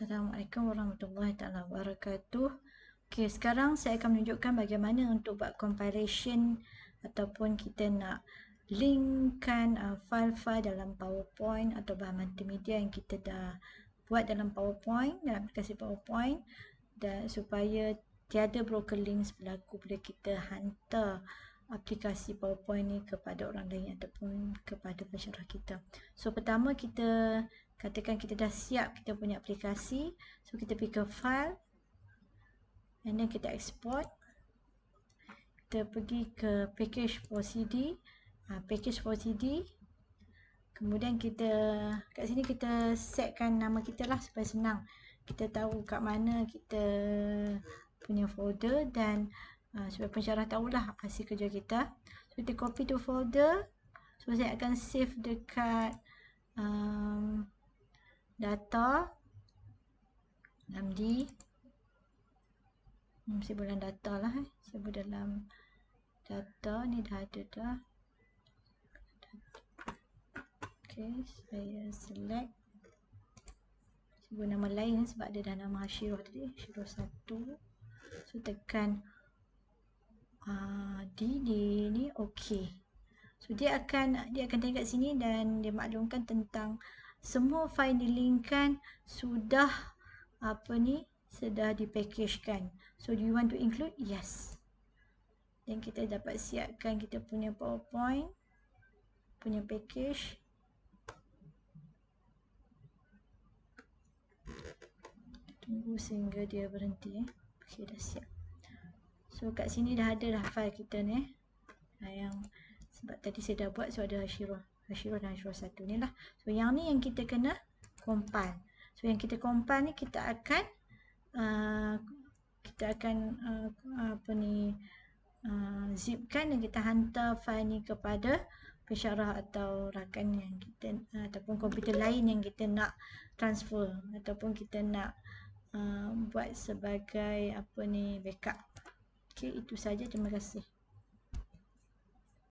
Assalamualaikum warahmatullahi taala wabarakatuh. Okey, sekarang saya akan menunjukkan bagaimana untuk buat compilation ataupun kita nak linkkan file-file dalam PowerPoint atau bahan multimedia yang kita dah buat dalam PowerPoint, dalam aplikasi PowerPoint, dan supaya tiada broken links berlaku bila kita hantar aplikasi PowerPoint ni kepada orang lain ataupun kepada pensyarah kita. So pertama kita katakan kita dah siap kita punya aplikasi, so kita pergi ke file and then kita export. Kita pergi ke package for CD, package for CD. Kemudian kita kat sini kita setkan nama kita lah supaya senang. Kita tahu kat mana kita punya folder dan supaya pensyarah tahulah hasil kerja kita. So kita copy to folder. So saya akan save dekat data dalam D. Saya buat dalam data lah. Saya buat dalam data ni dah ada dah. Okay, saya select. Saya buat nama lain sebab ada dah nama Hashirah tadi, Hashirah 1. So tekan D ni okey. So dia akan tengok kat sini dan dia maklumkan tentang semua file dilinkkan sudah sudah dipackagekan. So do you want to include? Yes. Dan kita dapat siapkan kita punya PowerPoint punya package. Tunggu sehingga dia berhenti. Okey, dah siap. So kat sini dah ada dah file kita ni. Yang sebab tadi saya dah buat, so ada Hashirah dan Hashirah 1 ni lah. So yang ni yang kita kena compile. So yang kita compile ni kita akan zipkan dan kita hantar file ni kepada pensyarah atau rakan yang kita ataupun komputer lain yang kita nak transfer ataupun kita nak buat sebagai backup. Okey, itu saja. Terima kasih.